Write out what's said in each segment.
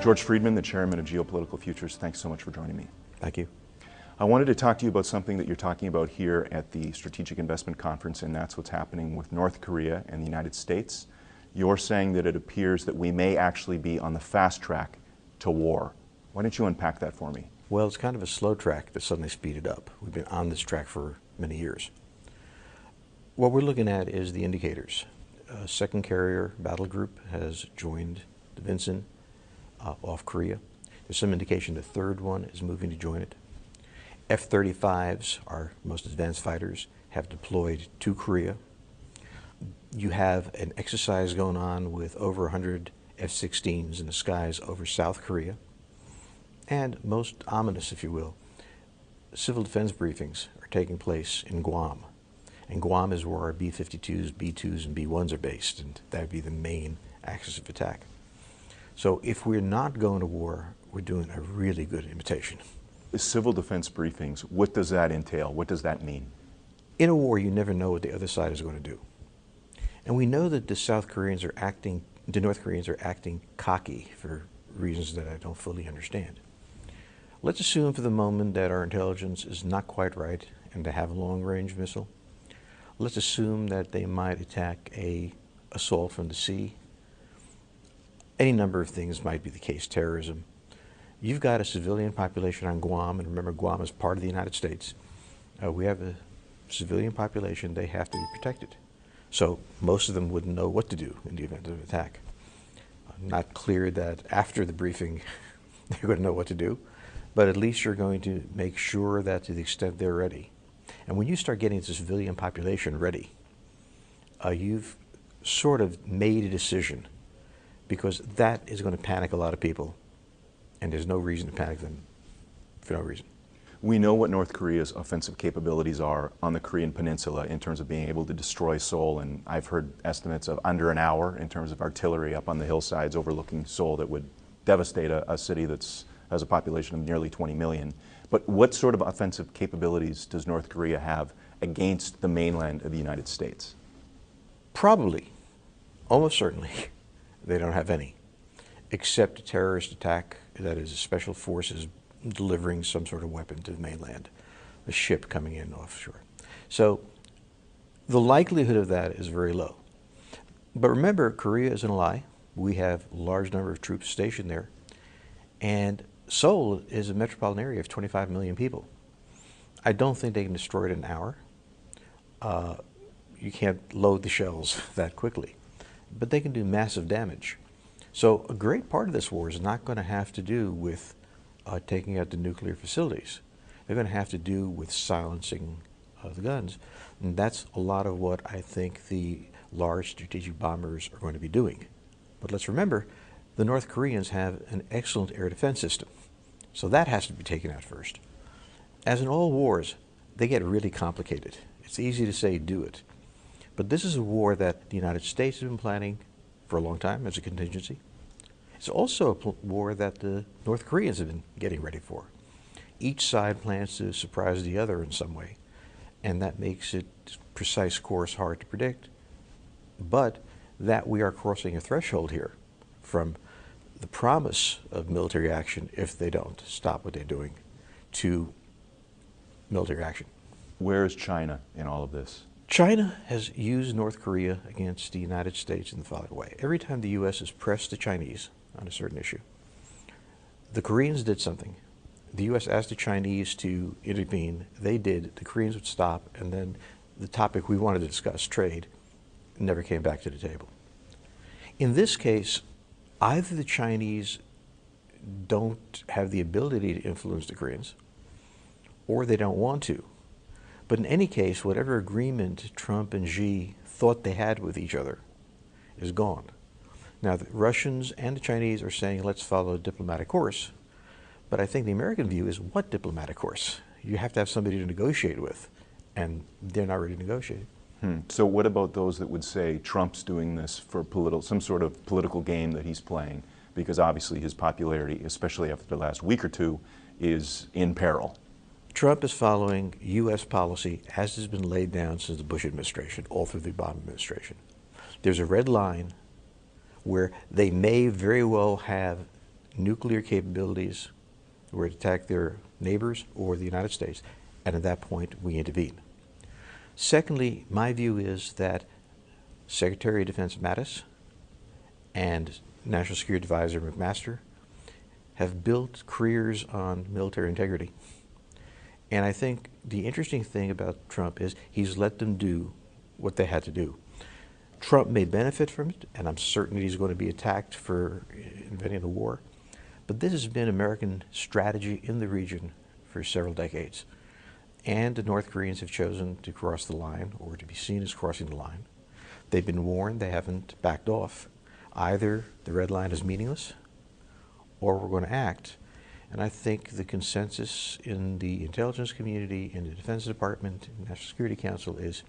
George Friedman, the chairman of Geopolitical Futures, thanks so much for joining me. Thank you. I wanted to talk to you about something that you're talking about here at the Strategic Investment Conference, and that's what's happening with North Korea and the United States. You're saying that it appears that we may actually be on the fast track to war. Why don't you unpack that for me? Well, it's kind of a slow track that suddenly speeded up. We've been on this track for many years. What we're looking at is the indicators. A second carrier battle group has joined the Vinson off Korea. There's some indication the third one is moving to join it. F-35s, our most advanced fighters, have deployed to Korea. You have an exercise going on with over 100 F-16s in the skies over South Korea. And most ominous, if you will, civil defense briefings are taking place in Guam. And Guam is where our B-52s, B-2s, and B-1s are based, and that would be the main axis of attack. So if we're not going to war, we're doing a really good imitation. Civil defense briefings, what does that entail? What does that mean? In a war, you never know what the other side is going to do. And we know that the North Koreans are acting cocky for reasons that I don't fully understand. Let's assume for the moment that our intelligence is not quite right and they have a long-range missile. Let's assume that they might attack an assault from the sea. Any number of things might be the case, terrorism. You've got a civilian population on Guam, and remember Guam is part of the United States. We have a civilian population, they have to be protected. So most of them wouldn't know what to do in the event of an attack. Not clear that after the briefing they're going to know what to do, but at least you're going to make sure that to the extent they're ready. And when you start getting the civilian population ready, you've sort of made a decision, because that is going to panic a lot of people, and there's no reason to panic them for no reason. We know what North Korea's offensive capabilities are on the Korean Peninsula in terms of being able to destroy Seoul, and I've heard estimates of under an hour in terms of artillery up on the hillsides overlooking Seoul that would devastate a city that has a population of nearly 20 million. But what sort of offensive capabilities does North Korea have against the mainland of the United States? Probably, almost certainly, they don't have any, except a terrorist attack that is a special forces delivering some sort of weapon to the mainland, a ship coming in offshore. So the likelihood of that is very low. But remember, Korea is an ally. We have a large number of troops stationed there, and Seoul is a metropolitan area of 25 million people. I don't think they can destroy it in an hour. You can't load the shells that quickly, but they can do massive damage. So a great part of this war is not going to have to do with taking out the nuclear facilities. They're going to have to do with silencing the guns. And that's a lot of what I think the large strategic bombers are going to be doing. But let's remember, the North Koreans have an excellent air defense system. So that has to be taken out first. As in all wars, they get really complicated. It's easy to say do it. But this is a war that the United States has been planning for a long time as a contingency. It's also a war that the North Koreans have been getting ready for. Each side plans to surprise the other in some way, and that makes its precise course hard to predict. But that we are crossing a threshold here from the promise of military action if they don't stop what they're doing to military action. Where is China in all of this? China has used North Korea against the United States in the following way. Every time the U.S. has pressed the Chinese on a certain issue, the Koreans did something. The U.S. asked the Chinese to intervene. They did. The Koreans would stop, and then the topic we wanted to discuss, trade, never came back to the table. In this case, either the Chinese don't have the ability to influence the Koreans, or they don't want to. But in any case, whatever agreement Trump and Xi thought they had with each other is gone. Now, the Russians and the Chinese are saying, let's follow a diplomatic course. But I think the American view is, what diplomatic course? You have to have somebody to negotiate with, and they're not ready to negotiate. So what about those that would say Trump's doing this for some sort of political game that he's playing? Because obviously his popularity, especially after the last week or two, is in peril. Trump is following U.S. policy as has been laid down since the Bush administration, all through the Obama administration. There's a red line where they may very well have nuclear capabilities were to attack their neighbors or the United States, and at that point we intervene. Secondly, my view is that Secretary of Defense Mattis and National Security Advisor McMaster have built careers on military integrity. And I think the interesting thing about Trump is he's let them do what they had to do. Trump may benefit from it, and I'm certain that he's going to be attacked for inventing the war. But this has been American strategy in the region for several decades. And the North Koreans have chosen to cross the line, or to be seen as crossing the line. They've been warned, they haven't backed off. Either the red line is meaningless, or we're going to act. And I think the consensus in the intelligence community, in the Defense Department, in the National Security Council is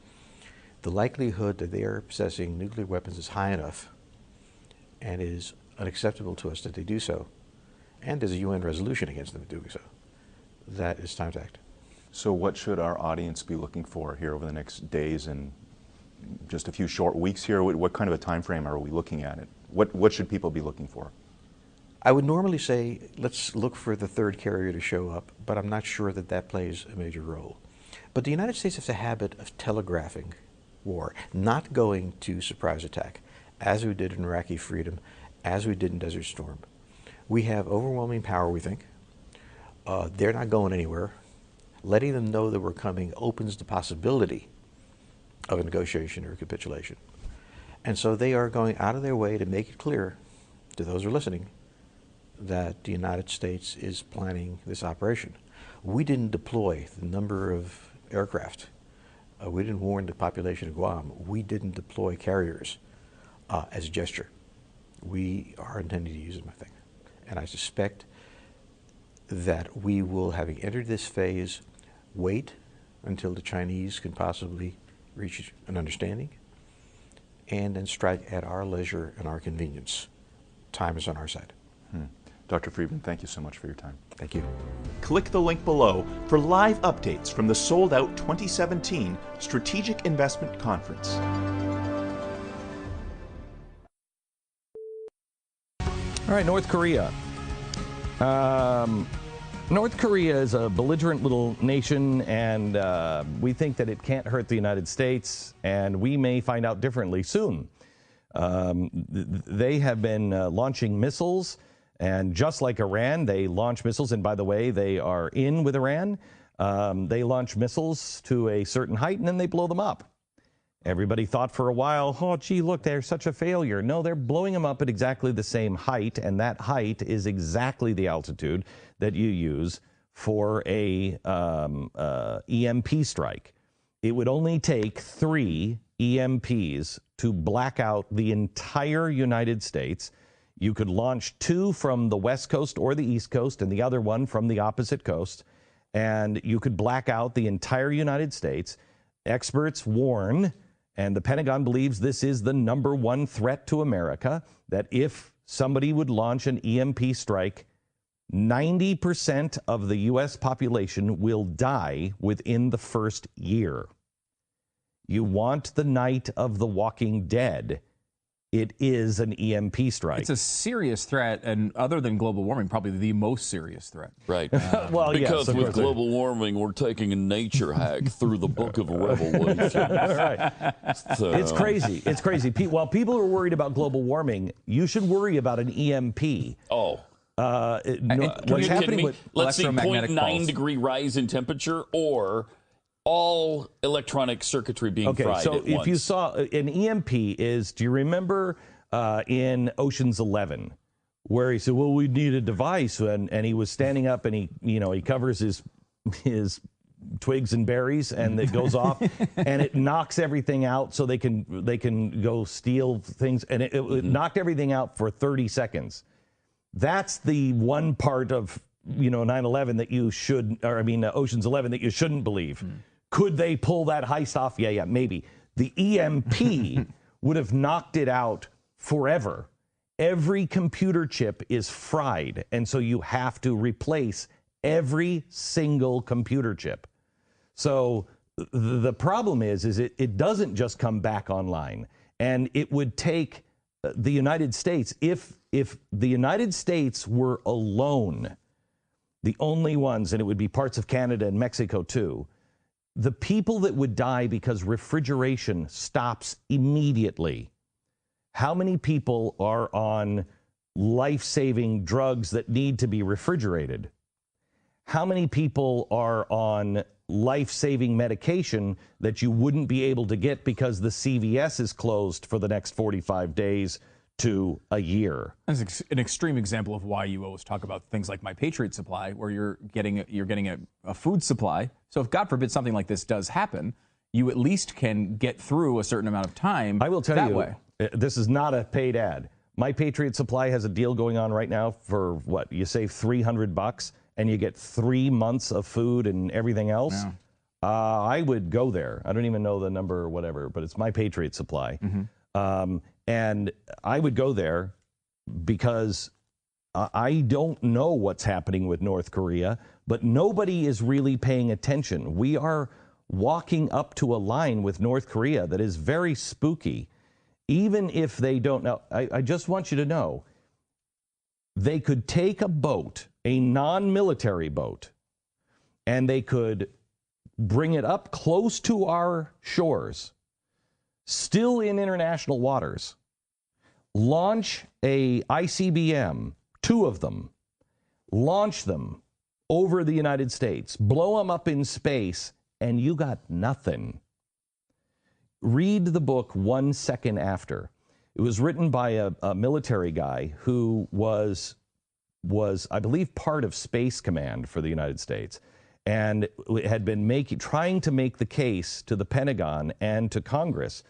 the likelihood that they are possessing nuclear weapons is high enough, and it is unacceptable to us that they do so, and there's a UN resolution against them doing so, that it's time to act. So what should our audience be looking for here over the next days and just a few short weeks here? What kind of a time frame are we looking at it? What should people be looking for? I would normally say let's look for the third carrier to show up, but I'm not sure that that plays a major role. But the United States has a habit of telegraphing war, not going to surprise attack, as we did in Iraqi Freedom, as we did in Desert Storm. We have overwhelming power, we think. They're not going anywhere. Letting them know that we're coming opens the possibility of a negotiation or a capitulation. And so they are going out of their way to make it clear to those who are listening that the United States is planning this operation. We didn't deploy the number of aircraft. We didn't warn the population of Guam. We didn't deploy carriers as a gesture. We are intending to use them, I think. And I suspect that we will, having entered this phase, wait until the Chinese can possibly reach an understanding, and then strike at our leisure and our convenience. Time is on our side. Dr. Friedman, thank you so much for your time. Thank you. Click the link below for live updates from the sold-out 2017 Strategic Investment Conference. All right, North Korea. North Korea is a belligerent little nation, and we think that it can't hurt the United States, and we may find out differently soon. They have been launching missiles, and just like Iran, they launch missiles, and by the way, they are in with Iran. They launch missiles to a certain height, and then they blow them up. Everybody thought for a while, oh, gee, look, they're such a failure. No, they're blowing them up at exactly the same height, and that height is exactly the altitude that you use for a EMP strike. It would only take 3 EMPs to black out the entire United States. You could launch 2 from the West Coast or the East Coast and the other one from the opposite coast, and you could black out the entire United States. Experts warn, and the Pentagon believes this is the #1 threat to America, that if somebody would launch an EMP strike, 90% of the U.S. population will die within the first year. You want the night of the Walking Dead. It is an EMP strike. It's a serious threat, and other than global warming, probably the most serious threat. Right. Well, because yes, with global warming, we're taking a nature hack through the book of Revelation. Right. So, It's crazy. It's crazy. While people are worried about global warming, you should worry about an EMP. Oh. What's Let's happening with see, electromagnetic 0.9 pulse. degree rise in temperature, or all electronic circuitry being fried so at if once. you saw an EMP is, do you remember in Ocean's 11 where he said, well, we need a device, and he was standing up and he covers his twigs and berries, and it goes off and it knocks everything out so they can go steal things, and it knocked everything out for 30 seconds. That's the one part of 9/11 that you should, Ocean's 11 that you shouldn't believe. Could they pull that heist off? Yeah, maybe. The EMP would have knocked it out forever. Every computer chip is fried, and so you have to replace every single computer chip. So the problem is it doesn't just come back online, and it would take the United States, if the United States were alone, the only ones, and it would be parts of Canada and Mexico too, the people that would die because refrigeration stops immediately. How many people are on life-saving drugs that need to be refrigerated? How many people are on life-saving medication that you wouldn't be able to get because the CVS is closed for the next 45 days to a year? That's an extreme example of why you always talk about things like My Patriot Supply, where you're getting a food supply. So if, God forbid, something like this does happen, you at least can get through a certain amount of time. I will tell that you, way. This is not a paid ad. My Patriot Supply has a deal going on right now for what? You save $300 and you get 3 months of food and everything else. Yeah. I would go there. I don't even know the number or whatever, but it's My Patriot Supply. And I would go there because I don't know what's happening with North Korea, but nobody is really paying attention. We are walking up to a line with North Korea that is very spooky. Even if they don't know, I just want you to know, they could take a boat, a non-military boat, and they could bring it up close to our shores, still in international waters, launch a ICBM, 2 of them, launch them over the United States, blow them up in space, and you got nothing. Read the book 1 Second After. It was written by a military guy who was, I believe, part of Space Command for the United States, and had been trying to make the case to the Pentagon and to Congress.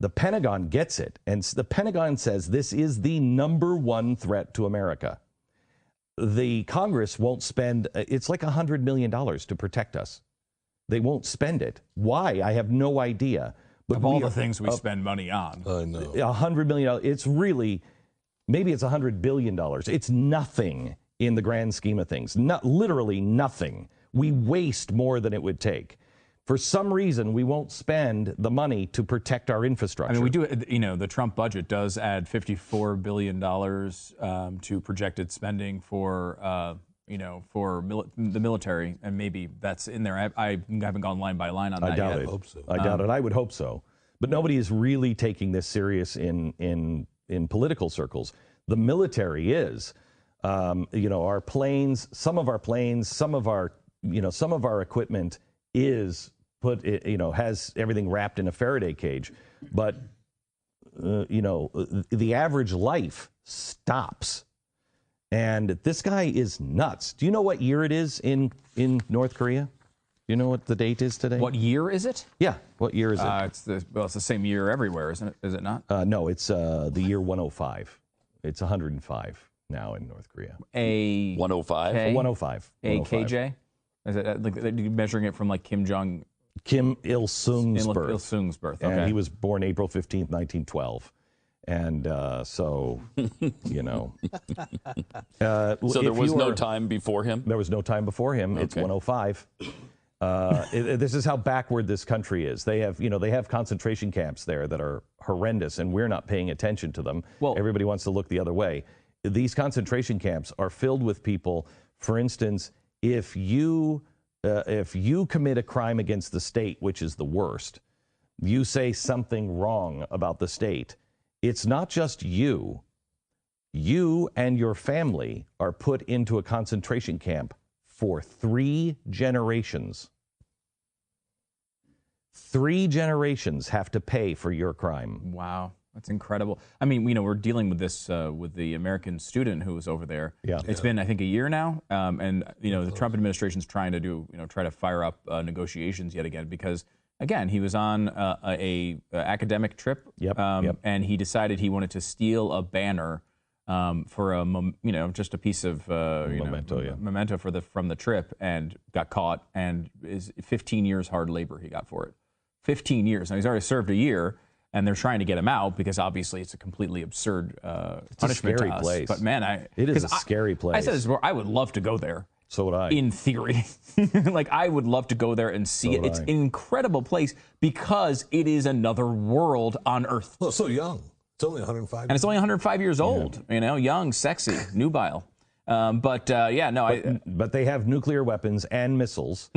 The Pentagon gets it, and the Pentagon says this is the #1 threat to America. The Congress won't spend, it's like $100 million to protect us. They won't spend it. Why? I have no idea. But Of all the things we spend money on. I know. $100 million, it's really, maybe it's $100 billion. It's nothing in the grand scheme of things. Literally nothing. We waste more than it would take. For some reason, we won't spend the money to protect our infrastructure. I mean, we do, the Trump budget does add $54 billion to projected spending for, the military, and maybe that's in there. I haven't gone line by line on that yet. I hope so. I doubt it. I would hope so. But nobody is really taking this serious in political circles. The military is. Our planes, some of our planes, some of our equipment is has everything wrapped in a Faraday cage. But, the average life stops. And this guy is nuts. Do you know what year it is in North Korea? Do you know what the date is today? What year is it? Yeah, what year is it? It's the same year everywhere, isn't it? Is it not? No, it's the year 105. It's 105 now in North Korea. A 105? K? 105. A 105. KJ? Is it like measuring it from like Kim Il-sung's birth. Il-sung's birth. Okay. And he was born April 15th, 1912. And so, So there was no time before him? There was no time before him. It's 105. This is how backward this country is. They have concentration camps there that are horrendous, and we're not paying attention to them. Well, everybody wants to look the other way. These concentration camps are filled with people. For instance, if you commit a crime against the state, which is the worst, you say something wrong about the state, it's not just you. You and your family are put into a concentration camp for 3 generations. 3 generations have to pay for your crime. Wow, that's incredible. I mean, we're dealing with this with the American student who was over there. Yeah. It's been, I think, a year now, and the Trump administration's trying to try to fire up negotiations yet again because, again, he was on a academic trip. Yep. And he decided he wanted to steal a banner for just a piece of memento from the trip, and got caught, and is 15 years hard labor he got for it. 15 years. Now he's already served a year, and they're trying to get him out because obviously it's a completely absurd punishment scary to us. place. But man, It is a scary place. I said this before. I would love to go there. So would I. In theory. Like, I would love to go there and see it. It's an incredible place because it is another world on Earth. Well, so young. It's only 105. And it's only 105 years old, you know, young, sexy, nubile. But they have nuclear weapons and missiles,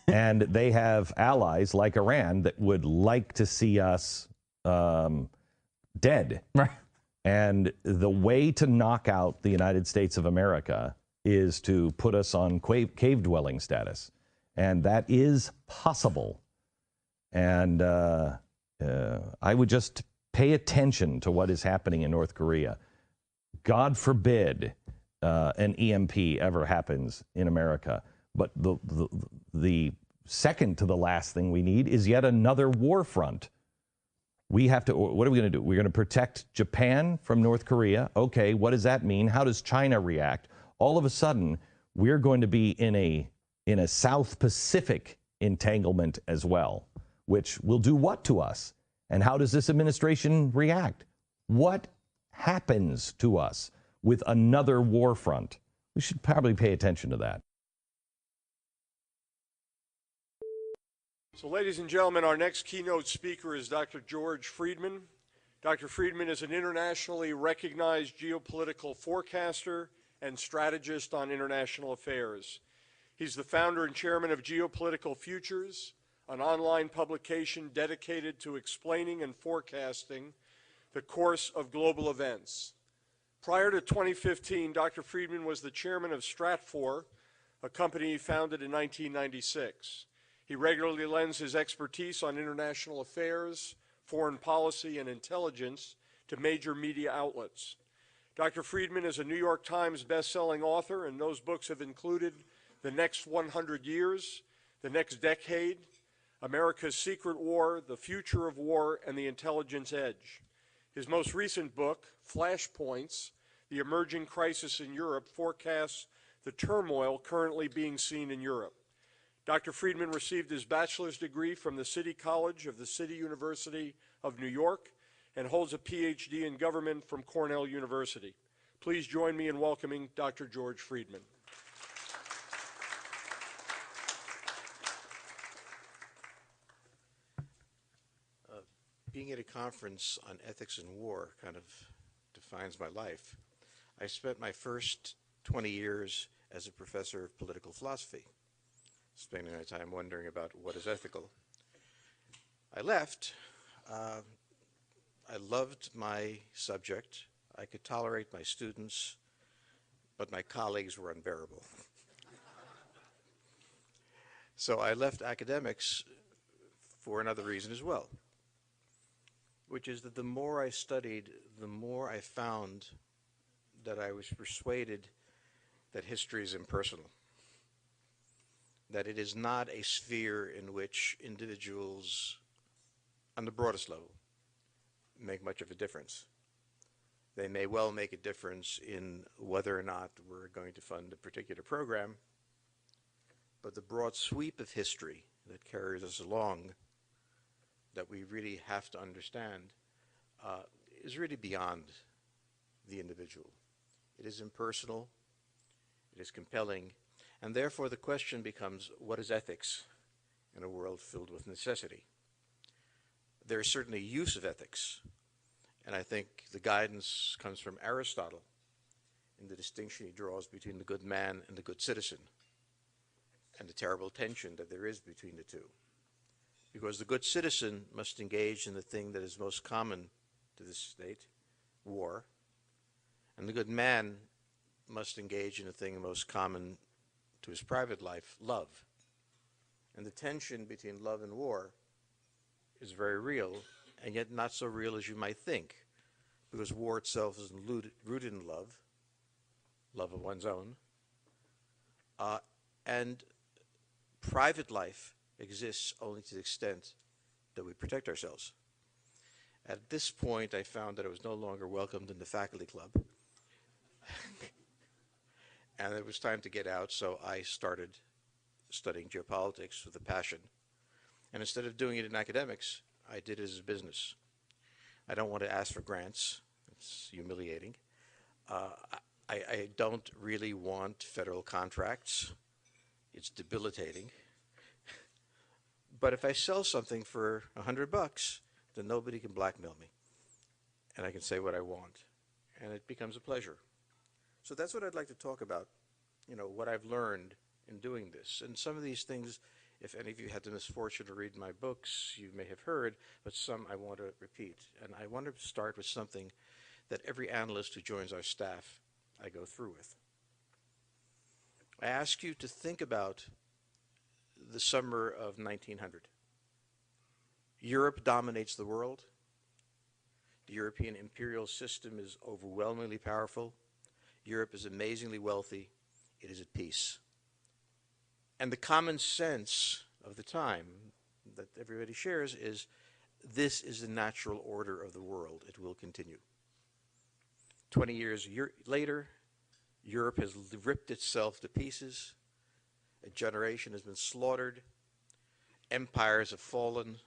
and they have allies like Iran that would like to see us dead. Right. And the way to knock out the United States of America is to put us on cave dwelling status. And that is possible. And I would just pay attention to what is happening in North Korea. God forbid an EMP ever happens in America. But the second to the last thing we need is yet another war front. We have to, what are we going to do? We're going to protect Japan from North Korea. Okay, what does that mean? How does China react? All of a sudden, we're going to be in a South Pacific entanglement as well, which will do what to us? And how does this administration react? What happens to us with another war front? We should probably pay attention to that. So, ladies and gentlemen, our next keynote speaker is Dr. George Friedman. Dr. Friedman is an internationally recognized geopolitical forecaster and strategist on international affairs. He's the founder and chairman of Geopolitical Futures, an online publication dedicated to explaining and forecasting the course of global events. Prior to 2015, Dr. Friedman was the chairman of Stratfor, a company he founded in 1996. He regularly lends his expertise on international affairs, foreign policy, and intelligence to major media outlets. Dr. Friedman is a New York Times best-selling author, and those books have included The Next 100 Years, The Next Decade, America's Secret War, The Future of War, and The Intelligence Edge. His most recent book, Flashpoints, The Emerging Crisis in Europe, forecasts the turmoil currently being seen in Europe. Dr. Friedman received his bachelor's degree from the City College of the City University of New York and holds a PhD in government from Cornell University. Please join me in welcoming Dr. George Friedman. Being at a conference on ethics and war kind of defines my life. I spent my first 20 years as a professor of political philosophy, spending my time wondering about what is ethical. I left. I loved my subject. I could tolerate my students, but my colleagues were unbearable. So I left academics for another reason as well, which is that the more I studied, the more I found that I was persuaded that history is impersonal, that it is not a sphere in which individuals, on the broadest level, make much of a difference. They may well make a difference in whether or not we're going to fund a particular program, but the broad sweep of history that carries us along, that we really have to understand, is really beyond the individual. It is impersonal, it is compelling, and therefore the question becomes, what is ethics in a world filled with necessity? There is certainly use of ethics, and I think the guidance comes from Aristotle in the distinction he draws between the good man and the good citizen, and the terrible tension that there is between the two. Because the good citizen must engage in the thing that is most common to the state, war, and the good man must engage in the thing most common to his private life, love. And the tension between love and war is very real, and yet not so real as you might think, because war itself is rooted in love, love of one's own, and private life exists only to the extent that we protect ourselves. At this point, I found that I was no longer welcomed in the faculty club, and it was time to get out, so I started studying geopolitics with a passion. And instead of doing it in academics, I did it as a business. I don't want to ask for grants. It's humiliating. I don't really want federal contracts. It's debilitating. But if I sell something for $100, then nobody can blackmail me. and I can say what I want, and it becomes a pleasure. So that's what I'd like to talk about, what I've learned in doing this. And some of these things, if any of you had the misfortune to read my books, you may have heard, but some I want to repeat. And I want to start with something that every analyst who joins our staff I go through with. I ask you to think about the summer of 1900. Europe dominates the world. The European imperial system is overwhelmingly powerful. Europe is amazingly wealthy. It is at peace. And the common sense of the time that everybody shares is this is the natural order of the world. It will continue. 20 years later, Europe has ripped itself to pieces. A generation has been slaughtered. Empires have fallen.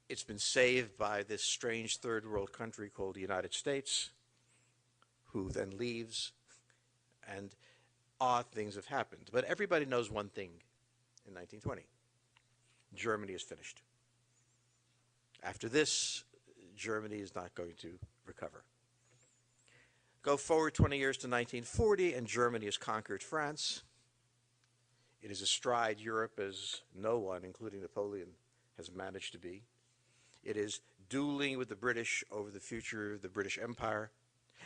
It's been saved by this strange third world country called the United States, who then leaves, and odd things have happened. But everybody knows one thing in 1920. Germany is finished. After this, Germany is not going to recover. Go forward 20 years to 1940, and Germany has conquered France. It is astride Europe as no one, including Napoleon, has managed to be. It is dueling with the British over the future of the British Empire.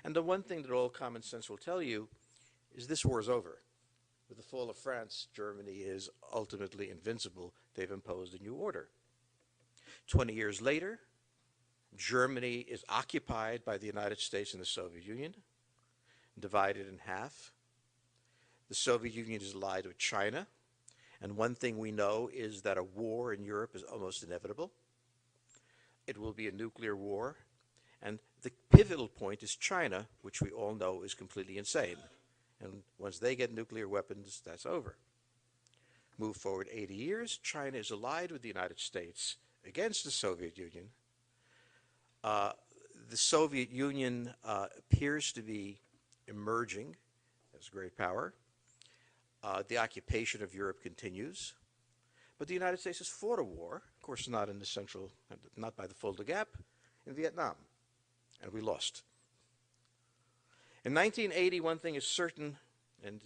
And the one thing that all common sense will tell you is this war is over. With the fall of France, Germany is ultimately invincible. They've imposed a new order. 20 years later, Germany is occupied by the United States and the Soviet Union, divided in half. The Soviet Union is allied with China, and one thing we know is that a war in Europe is almost inevitable. It will be a nuclear war, and the pivotal point is China, which we all know is completely insane. And once they get nuclear weapons, that's over. Move forward 80 years, China is allied with the United States against the Soviet Union. The Soviet Union appears to be emerging as a great power. The occupation of Europe continues. But the United States has fought a war, of course not in the central, not by the Fulda Gap, in Vietnam, and we lost. In 1980, one thing is certain, and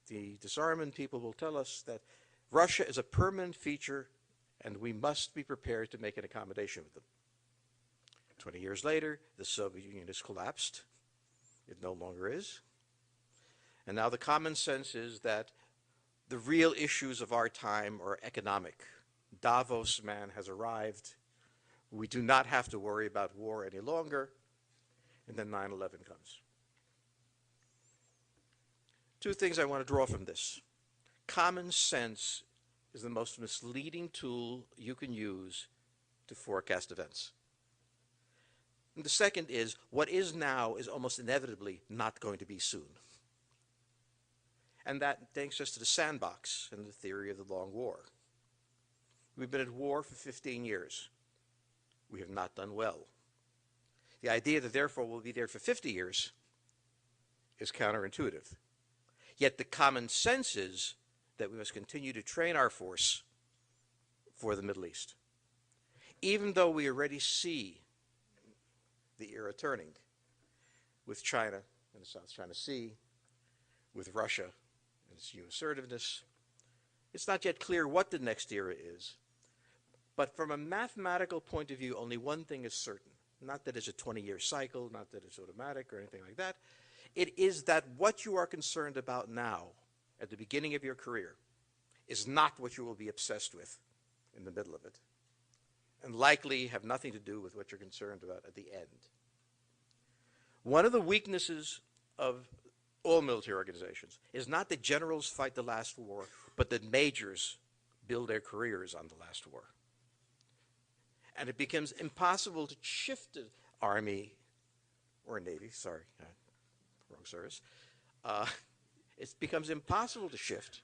the disarmament people will tell us that Russia is a permanent feature, and we must be prepared to make an accommodation with them. 20 years later, the Soviet Union has collapsed. It no longer is. And now the common sense is that the real issues of our time are economic. Davos man has arrived. We do not have to worry about war any longer. And then 9/11 comes. Two things I want to draw from this. Common sense is the most misleading tool you can use to forecast events. And the second is, what is now is almost inevitably not going to be soon. And that takes us to the sandbox and the theory of the long war. We've been at war for 15 years. We have not done well. The idea that therefore we'll be there for 50 years is counterintuitive. Yet the common sense is that we must continue to train our force for the Middle East. Even though we already see the era turning with China and the South China Sea, with Russia and its new assertiveness. It's not yet clear what the next era is. But from a mathematical point of view, only one thing is certain. Not that it's a 20-year cycle, not that it's automatic or anything like that. It is that what you are concerned about now, at the beginning of your career, is not what you will be obsessed with in the middle of it, and likely have nothing to do with what you're concerned about at the end. One of the weaknesses of all military organizations is not that generals fight the last war, but that majors build their careers on the last war. And it becomes impossible to shift the Army or Navy, sorry, wrong service. It becomes impossible to shift,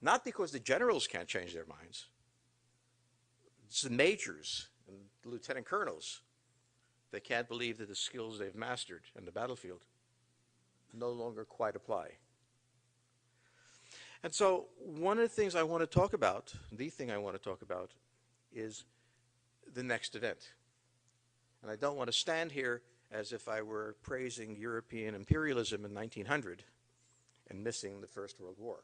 not because the generals can't change their minds. It's the majors and the lieutenant colonels. They can't believe that the skills they've mastered in the battlefield no longer quite apply. And so one of the things I want to talk about, the thing I want to talk about, is the next event. And I don't want to stand here as if I were praising European imperialism in 1900 and missing the First World War.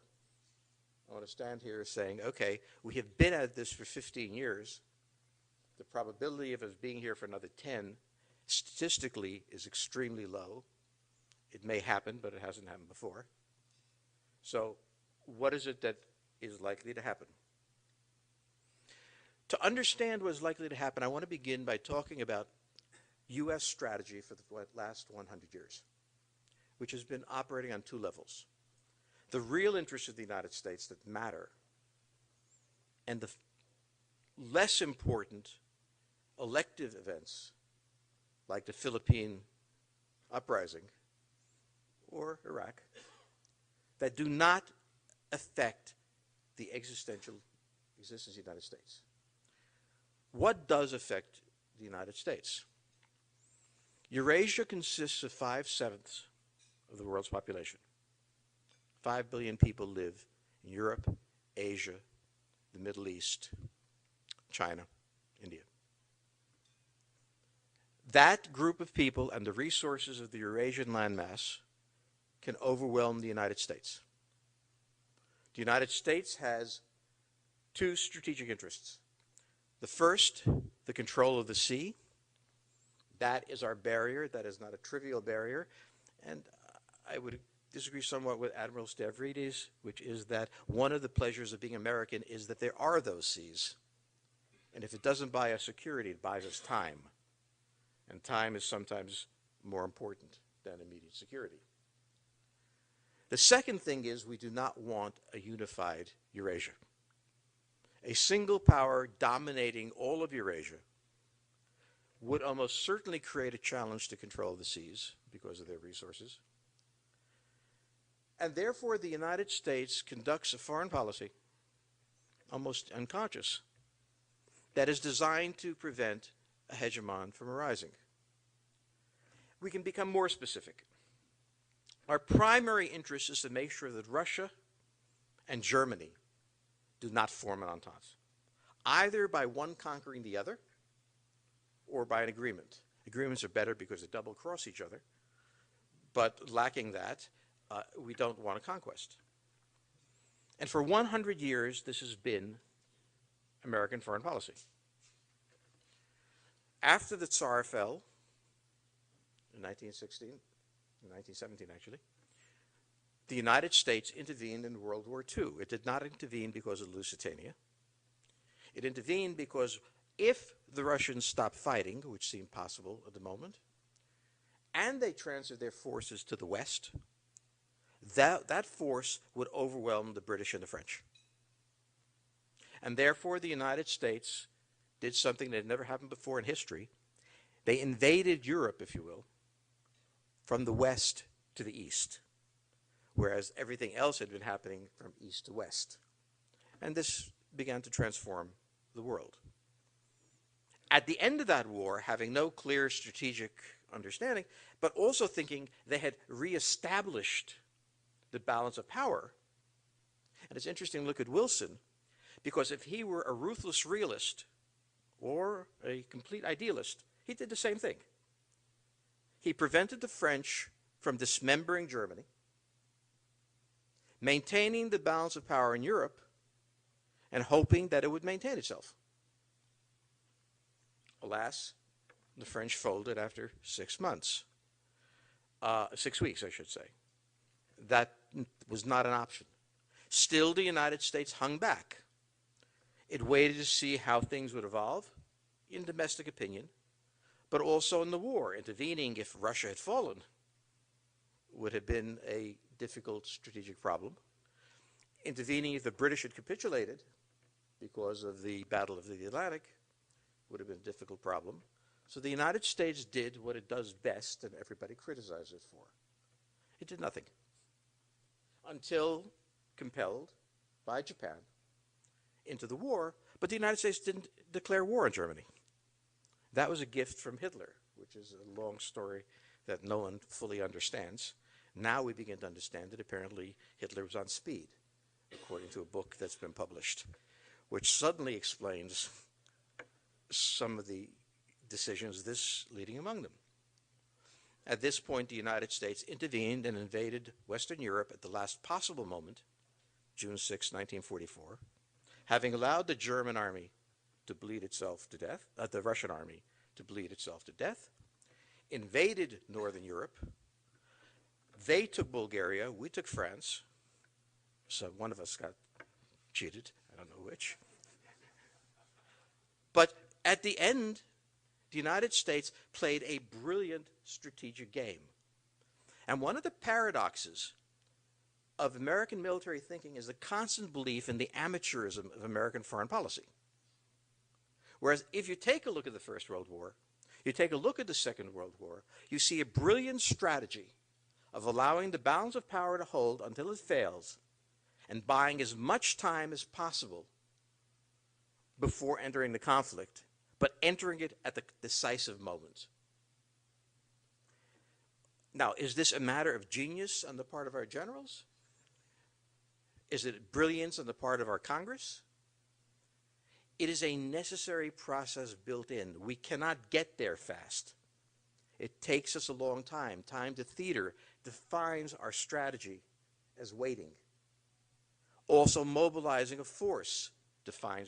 I want to stand here saying, okay, we have been at this for 15 years. The probability of us being here for another 10 statistically is extremely low. It may happen, but it hasn't happened before. So what is it that is likely to happen? To understand what is likely to happen, I want to begin by talking about U.S. strategy for the last 100 years, which has been operating on two levels. The real interests of the United States that matter, and the less important elective events like the Philippine uprising or Iraq that do not affect the existential existence of the United States. What does affect the United States? Eurasia consists of 5/7 of the world's population. 5 billion people live in Europe, Asia, the Middle East, China, India. That group of people and the resources of the Eurasian landmass can overwhelm the United States. The United States has two strategic interests. The first, the control of the sea. That is our barrier. That is not a trivial barrier. And I would disagree somewhat with Admiral Stavridis, which is that one of the pleasures of being American is that there are those seas. And if it doesn't buy us security, it buys us time. And time is sometimes more important than immediate security. The second thing is we do not want a unified Eurasia. A single power dominating all of Eurasia would almost certainly create a challenge to control the seas because of their resources. And therefore, the United States conducts a foreign policy, almost unconscious, that is designed to prevent a hegemon from arising. We can become more specific. Our primary interest is to make sure that Russia and Germany do not form an entente, either by one conquering the other or by an agreement. Agreements are better because they double-cross each other, but lacking that, we don't want a conquest. And for 100 years, this has been American foreign policy. After the Tsar fell, in 1917 actually, the United States intervened in World War II. It did not intervene because of Lusitania. It intervened because if the Russians stopped fighting, which seemed possible at the moment, and they transferred their forces to the West, that force would overwhelm the British and the French. And therefore, the United States did something that had never happened before in history. They invaded Europe, if you will, from the west to the east, whereas everything else had been happening from east to west. And this began to transform the world. At the end of that war, having no clear strategic understanding, but also thinking they had reestablished the balance of power. And it's interesting to look at Wilson, because if he were a ruthless realist or a complete idealist, he did the same thing. He prevented the French from dismembering Germany, maintaining the balance of power in Europe, and hoping that it would maintain itself. Alas, the French folded after 6 months. 6 weeks, I should say. That was not an option. Still, the United States hung back. It waited to see how things would evolve in domestic opinion, but also in the war. Intervening if Russia had fallen would have been a difficult strategic problem. Intervening if the British had capitulated because of the Battle of the Atlantic would have been a difficult problem. So the United States did what it does best, and everybody criticizes it for. It did nothing until compelled by Japan into the war, but the United States didn't declare war on Germany. That was a gift from Hitler, which is a long story that no one fully understands. Now we begin to understand that apparently Hitler was on speed, according to a book that's been published, which suddenly explains some of the decisions, this leading among them. At this point, the United States intervened and invaded Western Europe at the last possible moment, June 6, 1944, having allowed the German army to bleed itself to death, the Russian army to bleed itself to death, invaded Northern Europe. They took Bulgaria, we took France, so one of us got cheated, I don't know which. But at the end, the United States played a brilliant strategic game. And one of the paradoxes of American military thinking is the constant belief in the amateurism of American foreign policy. Whereas if you take a look at the First World War, you take a look at the Second World War, you see a brilliant strategy of allowing the balance of power to hold until it fails and buying as much time as possible before entering the conflict, but entering it at the decisive moment. Now, is this a matter of genius on the part of our generals? Is it brilliance on the part of our Congress? It is a necessary process built in. We cannot get there fast. It takes us a long time. Time to theater defines our strategy as waiting. Also, mobilizing a force defines